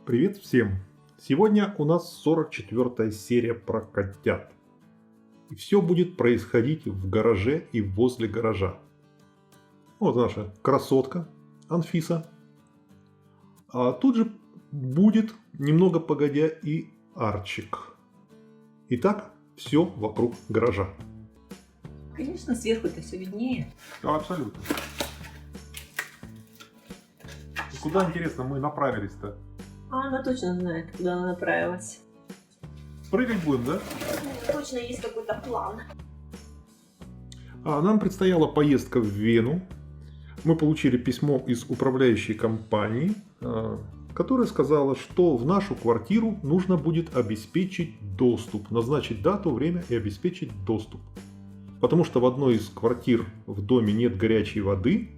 Привет всем! Сегодня у нас 44-я серия про котят. И все будет происходить в гараже и возле гаража. Вот наша красотка Анфиса. А тут же будет немного погодя и Арчик. Итак, все вокруг гаража. Конечно, сверху-то все виднее. Да, абсолютно. И куда, интересно, мы направились-то? А она точно знает, куда она направилась. Прыгать будем, да? Точно есть какой-то план. Нам предстояла поездка в Вену. Мы получили письмо из управляющей компании, которая сказала, что в нашу квартиру нужно будет обеспечить доступ, назначить дату, время и обеспечить доступ. Потому что в одной из квартир в доме нет горячей воды.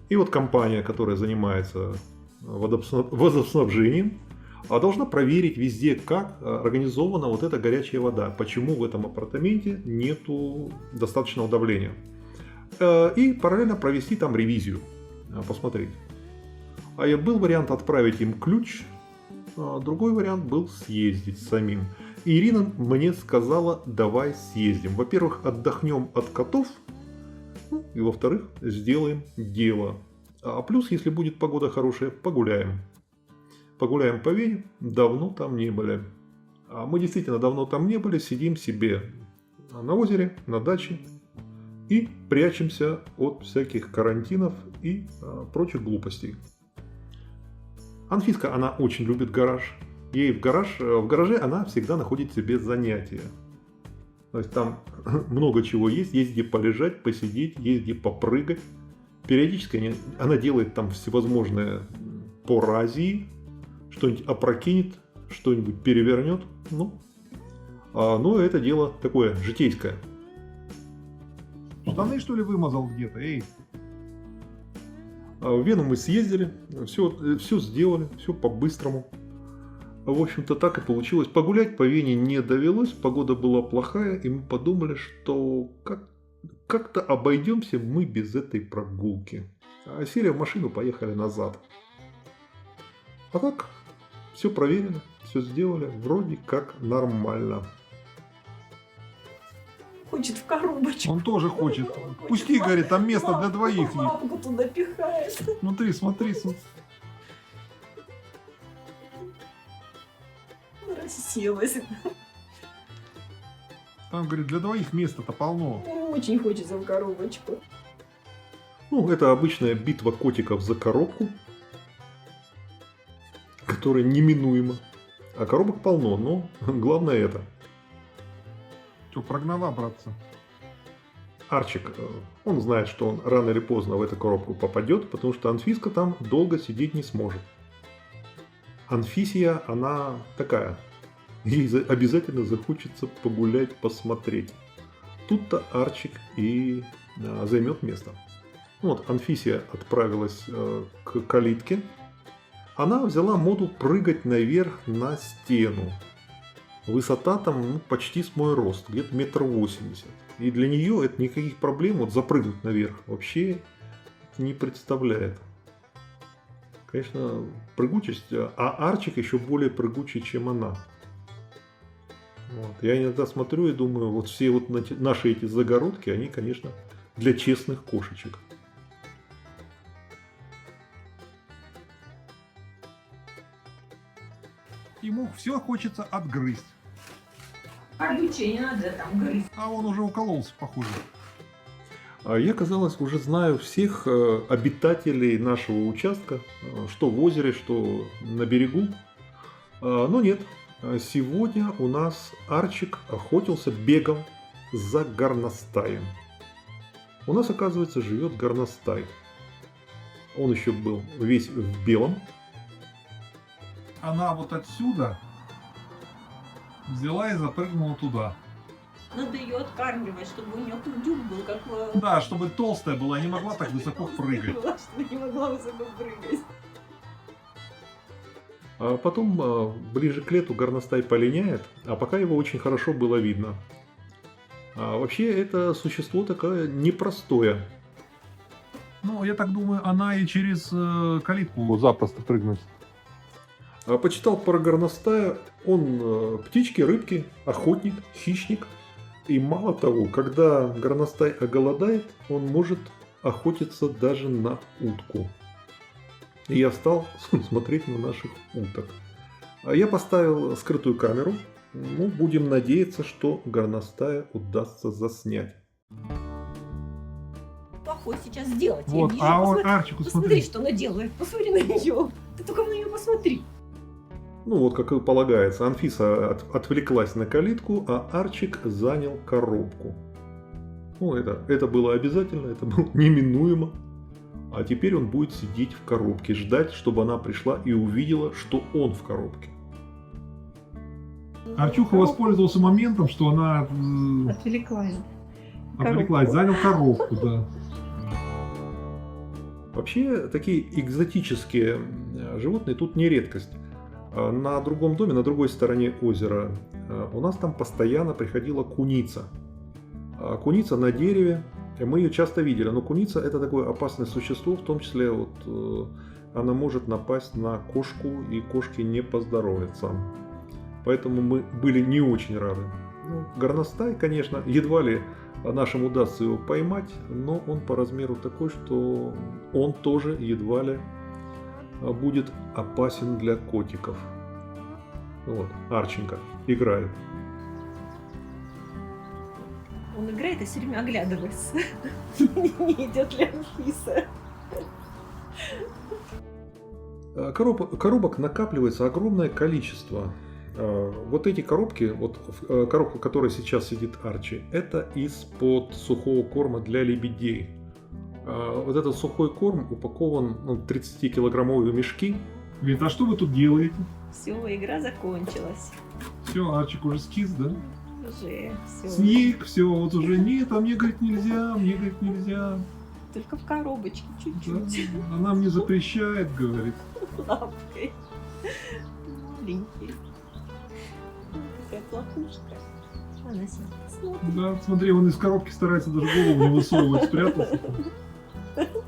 И вот компания, которая занимается водоснабжением, должна проверить везде, как организована вот эта горячая вода, почему в этом апартаменте нету достаточного давления. И параллельно провести там ревизию, посмотреть. Был вариант отправить им ключ, другой вариант был съездить самим. И Ирина мне сказала, давай съездим. Во-первых, отдохнем от котов, и во-вторых, сделаем дело. А плюс, если будет погода хорошая, погуляем. Погуляем по Вене, давно там не были. А мы действительно давно там не были, сидим себе на озере, на даче и прячемся от всяких карантинов и прочих глупостей. Анфиска, она очень любит гараж. Ей в гараже она всегда находит себе занятия. То есть там много чего есть где полежать, посидеть, есть где попрыгать. Периодически она делает там всевозможные поразии, что-нибудь опрокинет, что-нибудь перевернет. Но это дело такое житейское. Штаны, что ли, вымазал где-то? Эй! В Вену мы съездили, все сделали, все по-быстрому. В общем-то, так и получилось. Погулять по Вене не довелось, погода была плохая, и мы подумали, что как-то обойдемся мы без этой прогулки. Сели в машину, поехали назад. А так, все проверили, все сделали, вроде как нормально. Хочет в коробочку. Он тоже хочет. Пусти, говорит, там место для двоих. Папку туда пихает. Смотри. Расселась. Там, говорит, для двоих места-то полно. Очень хочется в коробочку. Это обычная битва котиков за коробку, которая неминуема. А коробок полно, но главное это. Что, прогнала, братца? Арчик, он знает, что он рано или поздно в эту коробку попадет, потому что Анфиска там долго сидеть не сможет. Анфисия, она такая. Ей обязательно захочется погулять, посмотреть. Тут-то Арчик и займет место. Анфисия отправилась к калитке. Она взяла моду прыгать наверх на стену. Высота там почти с мой рост, где-то 1,80 м. И для нее это никаких проблем запрыгнуть наверх вообще не представляет. Конечно, прыгучесть, а Арчик еще более прыгучий, чем она. Я иногда смотрю и думаю, все наши эти загородки, они, конечно, для честных кошечек. Ему все хочется отгрызть. А ключей не надо там грызть. А он уже укололся, похоже. Я, казалось, уже знаю всех обитателей нашего участка, что в озере, что на берегу. Но нет, сегодня у нас Арчик охотился, бегал за горностаем. У нас, оказывается, живет горностай. Он еще был весь в белом. Она вот отсюда взяла и запрыгнула туда. Надо ее откармливать, чтобы у нее курдюк был как... Да, чтобы толстая была, не могла так высоко прыгать. Чтобы не могла высоко прыгать. А потом, ближе к лету, горностай полиняет, а пока его очень хорошо было видно. Вообще, это существо такое непростое. Я так думаю, она и через калитку запросто прыгнуть. Почитал про горностая. Он птички, рыбки, охотник, хищник. И мало того, когда горностай оголодает, он может охотиться даже на утку. И я стал смотреть на наших уток. Я поставил скрытую камеру. Ну, будем надеяться, что горностая удастся заснять. Плохой сейчас сделать. Я Вот, вижу. а он Посмотри, Арчику посмотри, смотри. что она делает. Посмотри на нее. Ты только на нее посмотри. Ну вот, как и полагается, Анфиса отвлеклась на калитку, а Арчик занял коробку. Ну, это было обязательно, это было неминуемо. А теперь он будет сидеть в коробке, ждать, чтобы она пришла и увидела, что он в коробке. Арчуха воспользовался моментом, что она Отвлеклась. отвлеклась, занял коробку, да. Вообще, такие экзотические животные тут не редкость. На другом доме, на другой стороне озера, у нас там постоянно приходила куница. Куница на дереве, мы ее часто видели, но куница это такое опасное существо, в том числе вот, она может напасть на кошку, и кошке не поздоровится. Поэтому мы были не очень рады. Ну, горностай, конечно, едва ли нашим удастся его поймать, но он по размеру такой, что он тоже едва ли будет опасен для котиков. Вот, Арченко играет. Он играет и все время оглядывается. Не идет ли Анфиса. Коробок накапливается огромное количество. Вот эти коробки, вот коробка, в которой сейчас сидит Арчи, это из-под сухого корма для лебедей. Вот этот сухой корм упакован в 30-килограммовые мешки. Говорит, а что вы тут делаете? Все, игра закончилась. Все, Арчик уже скис, да? Уже все. Сник, все, вот уже нет, а мне, говорит, нельзя, мне, говорит, нельзя. Только в коробочке Да, чуть-чуть. она мне запрещает, говорит. Лапкой. Маленький. Такая плохушка. Она смотрит. Да, смотри, он из коробки старается даже голову не высовывать, спрятался.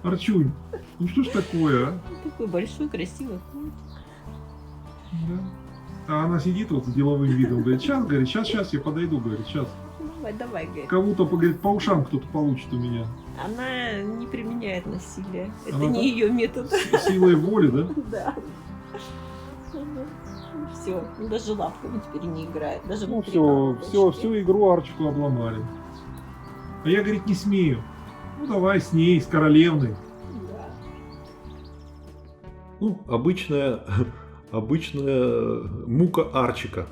Арчунь, ну что ж такое, а? Такой большой, красивый котик. Да. А она сидит вот с деловым видом, говорит, сейчас, я подойду, говорит, сейчас. Давай, говорит. Кому-то, говорит, по ушам кто-то получит у меня. Она не применяет насилие. Это Она не ее метод. Силой воли, да? Да. Все, даже лапками теперь не играет. Даже Ну внутри все, коробочки. всю игру Арчику обломали. А я, говорит, не смею. Ну давай с ней, с королевной. Да. Ну, обычная мука Арчика.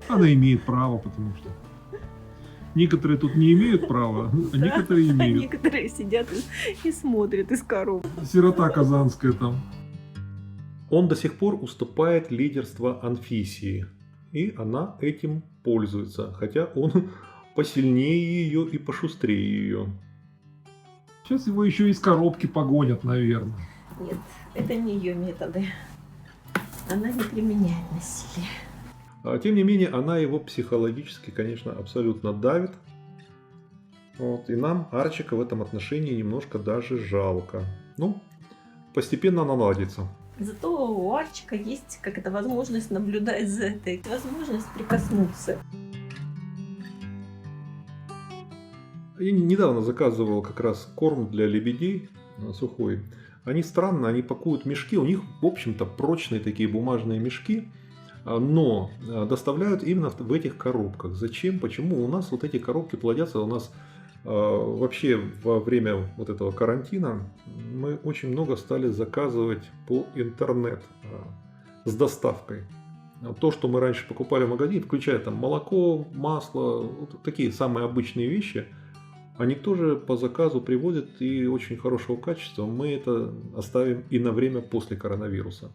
Она имеет право, потому что некоторые тут не имеют права, а некоторые А имеют. некоторые сидят и смотрят из коробки. Сирота казанская там. Он до сих пор уступает лидерство Анфисии, и она этим пользуется, хотя он посильнее ее и пошустрее ее. Сейчас его еще из коробки погонят, наверное. Нет, это не ее методы. Она не применяет насилие. Тем не менее, она его психологически, конечно, абсолютно давит. Вот, и нам Арчика в этом отношении немножко даже жалко. Ну, постепенно наладится. Зато у Арчика есть как-то возможность наблюдать за этой, возможность прикоснуться. Я недавно заказывал как раз корм для лебедей сухой. Они странно, они пакуют мешки, у них, в общем-то, прочные такие бумажные мешки, но доставляют именно в этих коробках. Зачем? Почему? У нас вот эти коробки плодятся, у нас вообще во время вот этого карантина мы очень много стали заказывать по интернет с доставкой. То, что мы раньше покупали в магазине, включая там молоко, масло, вот такие самые обычные вещи, они тоже по заказу привозят и очень хорошего качества. Мы это оставим и на время после коронавируса.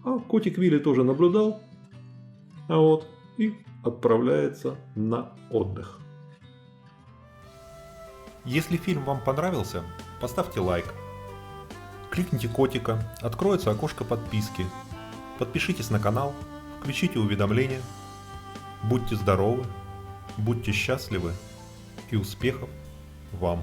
А котик Вилли тоже наблюдал, и отправляется на отдых. Если фильм вам понравился, поставьте лайк. Кликните котика, откроется окошко подписки. Подпишитесь на канал, включите уведомления. Будьте здоровы, будьте счастливы и успехов вам!